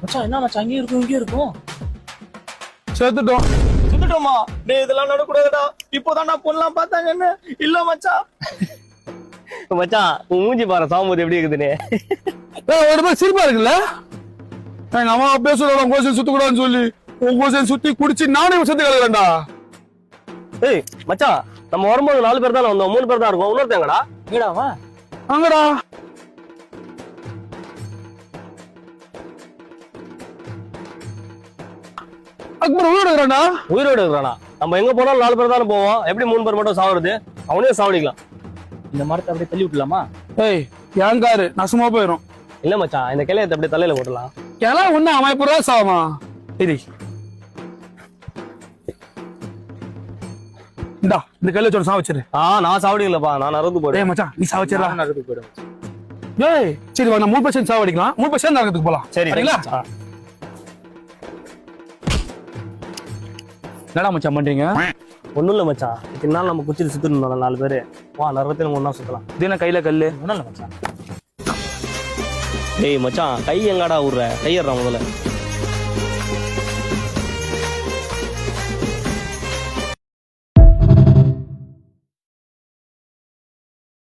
மச்சான் என்ன மச்சான் அங்கேயும் இருக்கும் இங்கேயும் இருக்கும். சேர்த்துட்டோம். சுட்டுட்டோமா? டேய் இதெல்லாம் நடக்கூடாதுடா. இப்போதான் நான் பொண்ணலாம் பார்த்தாங்கன்னு. இல்ல மச்சான். மச்சான் உன் மூஞ்சி பாரு சாமுது எப்படி இருக்குதுன்னு. ஒரு மாதிரி சிரிப்பா இருக்குல்ல. எங்க அம்மா அப்பயே சொல்லுவாங்க கோசம் சுத்தக்கூடாதுன்னு சொல்லி உன் கோசம் சுத்தி குடிச்சு நானே செத்து கலக்குறேன்டா. ஏய் மச்சான் நம்ம வரும்போது 4 பேர் தான் வந்தோம், 3 பேர் தான் இருக்கும். இன்னொருத்தங்கடா எங்கடாவா? அங்கடா அக்பர் உயிரோட இருக்கிறான்டா. உயிரோடு இருக்கிறானா? நம்ம எங்க போனாலும் 4 பேர் தானே போவோம். எப்படி 3 பேர் மட்டும் சாவுறது? அவனே சாவடிக்கலாம். இந்த மரத்தை அப்படியே தள்ளி விட்டுலாமா? ஏய் என் காரு நசுமா போயிடும். இல்ல மச்சான் இந்த கிளையத்தை அப்படியே தலையில போட்டலாம். எல்லாம் ஒண்ணு அவன் எப்படா சாவமா? சரி இந்தா இந்த கையில வச்சோட சா வச்சிரு. நான் சாவடிக்கலப்பா, நான் நறுந்து போறேன். ஏய் மச்சான் நீ சா வச்சிரா. நான் நகரத்துக்கு போயிடுவேன். ஏய் சரி வா நான் 3% சாவடிக்கலாம். 3% நரகத்துக்கு போலாம். சரி சரிங்களா? என்னடா மச்சான் பண்றீங்க? ஒண்ணும் இல்ல மச்சான், இத்தனை நாள் நம்ம குச்சிட்டு சுத்திட்டு இருந்தோம் 4 பேரு. வா நரகத்துல ஒண்ணா சுத்தலாம். தின கையில கல்லு. ஒண்ணும் இல்ல மச்சான். டேய் மச்சான் கை எங்கடா விடுற? கையறா முதல்ல.